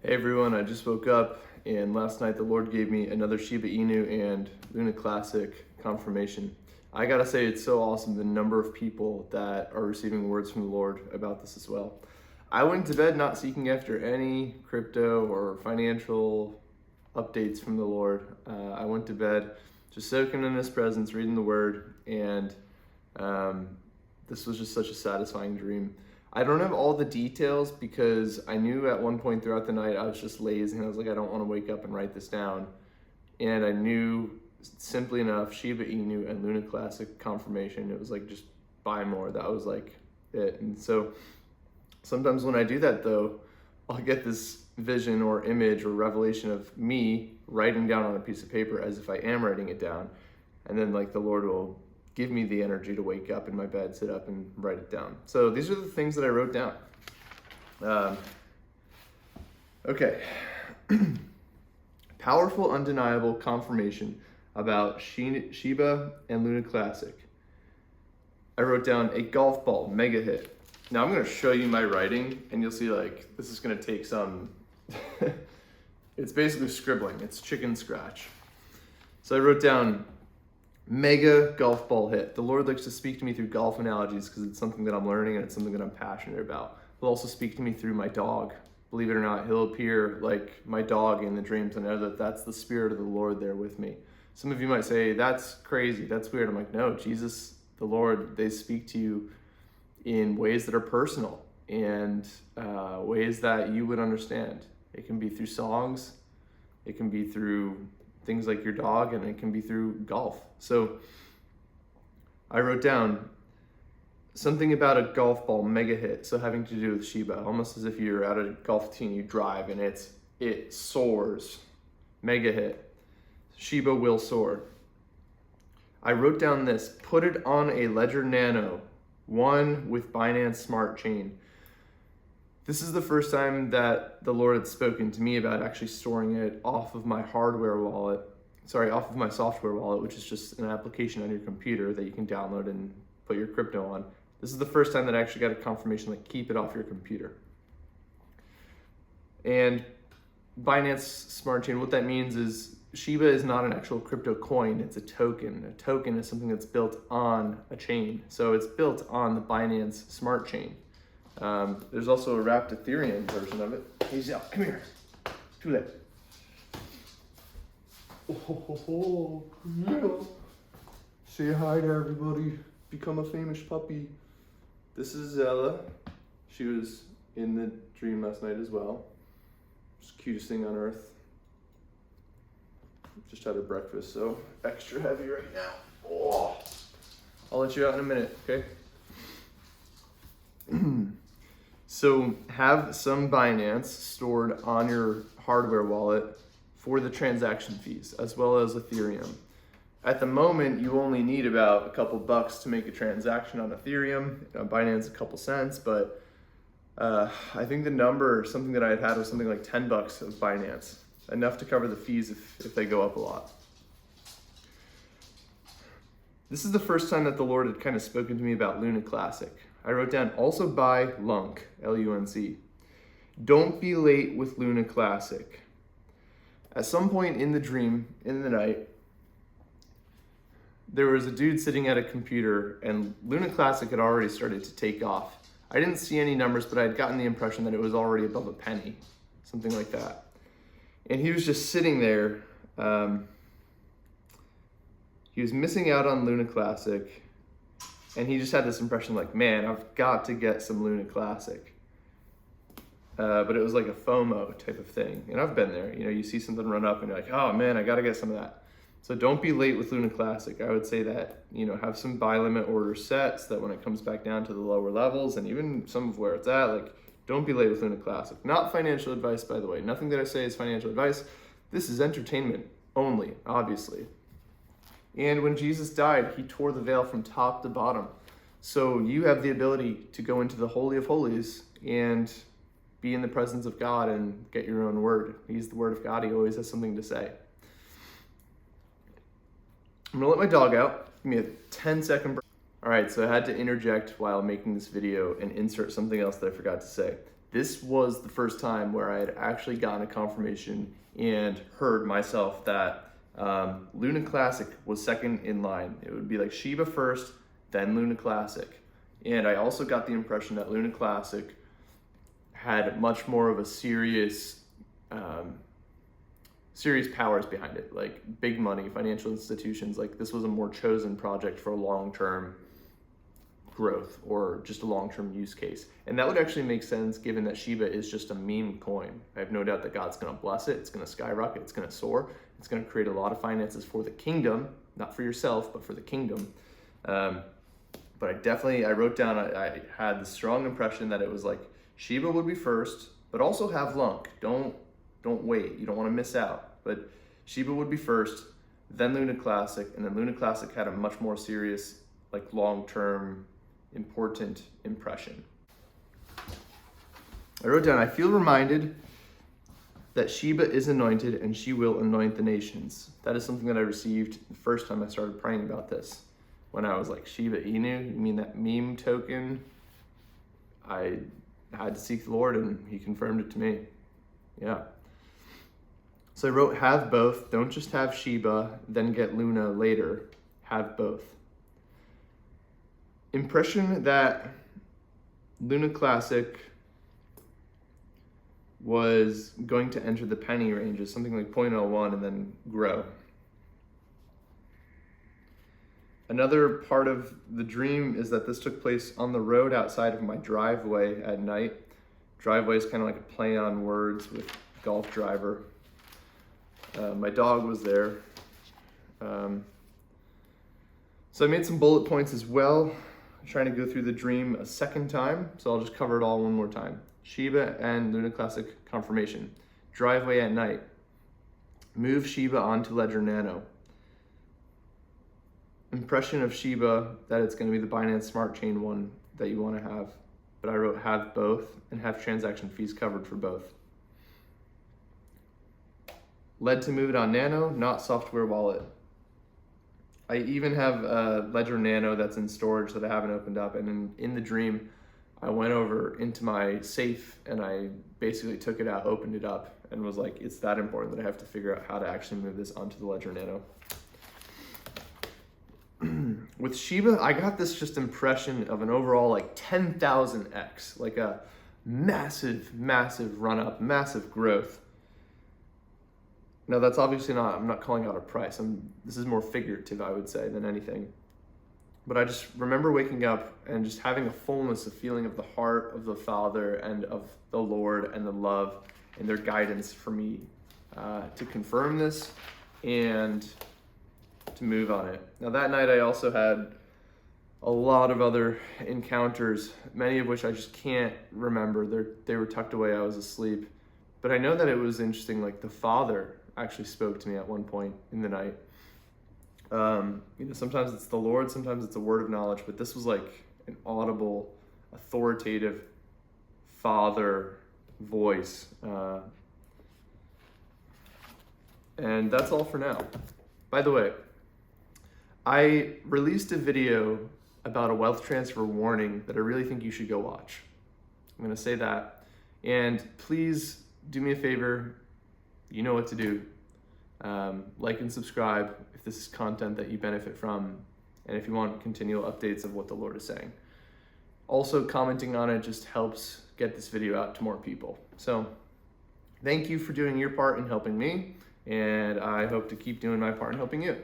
Hey everyone, I just woke up and last night the Lord gave me another Shiba Inu and LUNaclassic confirmation. I gotta say it's so awesome the number of people that are receiving words from the Lord about this as well. I went to bed not seeking after any crypto or financial updates from the Lord. I went to bed just soaking in His presence, reading the Word, and this was just such a satisfying dream. I don't have all the details because I knew at one point throughout the night I was just lazy and I was like, I don't want to wake up and write this down. And I knew simply enough Shiba Inu and LUNaclassic confirmation. It was like, just buy more. That was like it. And so sometimes when I do that though, I'll get this vision or image or revelation of me writing down on a piece of paper as if I am writing it down. And then like the Lord will give me the energy to wake up in my bed, sit up and write it down. So these are the things that I wrote down. Okay. Powerful, undeniable confirmation about Shiba and LUNaclassic. I wrote down a golf ball, mega hit. Now I'm gonna show you my writing and you'll see like, this is gonna take some, it's basically scribbling, it's chicken scratch. So I wrote down mega golf ball hit. The Lord likes to speak to me through golf analogies because it's something that I'm learning and it's something that I'm passionate about. He'll also speak to me through my dog. Believe it or not, he'll appear like my dog in the dreams. I know that that's the Spirit of the Lord there with me. Some of you might say, that's crazy, that's weird. I'm like, no, Jesus, the Lord, they speak to you in ways that are personal and ways that you would understand. It can be through songs, it can be through things like your dog, and it can be through golf. So I wrote down something about a golf ball mega hit, so having to do with Shiba, almost as if you're at a golf team, you drive and it soars. Mega hit. Shiba will soar. I wrote down this, put it on a Ledger Nano, one with Binance Smart Chain. This is the first time that the Lord had spoken to me about actually storing it off of my hardware wallet, off of my software wallet, which is just an application on your computer that you can download and put your crypto on. This is the first time that I actually got a confirmation, like keep it off your computer. And Binance Smart Chain, what that means is Shiba is not an actual crypto coin, it's a token. A token is something that's built on a chain. So it's built on the Binance Smart Chain. There's also a wrapped Ethereum version of it. He's out. Come here. Too late. Oh, yeah. Say hi to everybody. Become a famous puppy. This is Zella. She was in the dream last night as well. Just cutest thing on earth. Just had her breakfast, so extra heavy right now. Oh. I'll let you out in a minute, okay? So have some Binance stored on your hardware wallet for the transaction fees, as well as Ethereum. At the moment, you only need about a couple bucks to make a transaction on Ethereum. Binance a couple cents, but I think the number, something that I had was something like 10 bucks of Binance. Enough to cover the fees if they go up a lot. This is the first time that the Lord had kind of spoken to me about LUNaclassic. I wrote down, also buy LUNC, L-U-N-C. Don't be late with LUNaclassic. At some point in the dream, in the night, there was a dude sitting at a computer and LUNaclassic had already started to take off. I didn't see any numbers, but I had gotten the impression that it was already above a penny, something like that. And he was just sitting there. He was missing out on LUNaclassic. And he just had this impression like, man, I've got to get some LUNaclassic. But it was like a FOMO type of thing. And I've been there. You know, you see something run up and you're like, oh man, I got to get some of that. So don't be late with LUNaclassic. I would say that, you know, have some buy limit orders set so that when it comes back down to the lower levels and even some of where it's at, like, don't be late with LUNaclassic. Not financial advice, by the way. Nothing that I say is financial advice. This is entertainment only, obviously. And when Jesus died, he tore the veil from top to bottom. So you have the ability to go into the Holy of Holies and be in the presence of God and get your own word. He's the Word of God. He always has something to say. I'm gonna let my dog out. Give me a 10-second break. All right, so I had to interject while making this video and insert something else that I forgot to say. this was the first time where I had actually gotten a confirmation and heard myself that LUNAclassic was second in line. It would be like Shiba first, then LUNAclassic. And I also got the impression that LUNAclassic had much more of a serious powers behind it, like big money, financial institutions. Like this was a more chosen project for long-term growth or just a long-term use case. And that would actually make sense given that Shiba is just a meme coin. I have no doubt that God's gonna bless it, it's gonna skyrocket, it's gonna soar, it's gonna create a lot of finances for the kingdom, not for yourself, but for the kingdom. But I wrote down, I had the strong impression that it was like Shiba would be first, but also have LUNC. Don't wait, you don't wanna miss out. But Shiba would be first, then LUNAclassic, and then LUNAclassic had a much more serious, like long-term, important impression. I wrote down, I feel reminded that Shiba is anointed and she will anoint the nations. That is something that I received the first time I started praying about this. When I was like, Shiba Inu, you mean that meme token? I had to seek the Lord and he confirmed it to me. Yeah. So I wrote, have both. Don't just have Shiba, then get Luna later. Have both. Impression that LUNAclassic was going to enter the penny ranges, something like 0.01 and then grow. Another part of the dream is that this took place on the road outside of my driveway at night. Driveway is kind of like a play on words with golf driver. My dog was there. So I made some bullet points as well. I'm trying to go through the dream a second time, so I'll just cover it all one more time. Shiba and LUNAclassic confirmation. Driveway at night. Move Shiba onto Ledger Nano. Impression of Shiba that it's going to be the Binance Smart Chain one that you want to have. But I wrote have both and have transaction fees covered for both. Led to move it on Nano, not software wallet. I even have a Ledger Nano that's in storage that I haven't opened up, and in the dream, I went over into my safe and I basically took it out, opened it up, and was like, it's that important that I have to figure out how to actually move this onto the Ledger Nano. With Shiba, I got this just impression of an overall like 10,000x, like a massive, massive run up, massive growth. Now that's obviously I'm not calling out a price. This is more figurative, I would say, than anything. But I just remember waking up and just having a fullness, a feeling of the heart of the Father and of the Lord and the love and their guidance for me to confirm this and to move on it. Now that night I also had a lot of other encounters, many of which I just can't remember. They were tucked away, I was asleep. But I know that it was interesting, like the Father actually spoke to me at one point in the night. Sometimes it's the Lord, sometimes it's a word of knowledge, but this was like an audible, authoritative Father voice. And that's all for now. By the way, I released a video about a wealth transfer warning that I really think you should go watch. I'm gonna say that. And please do me a favor, you know what to do. Like and subscribe if this is content that you benefit from, and if you want continual updates of what the Lord is saying. Also, commenting on it just helps get this video out to more people. So thank you for doing your part in helping me, and I hope to keep doing my part in helping you.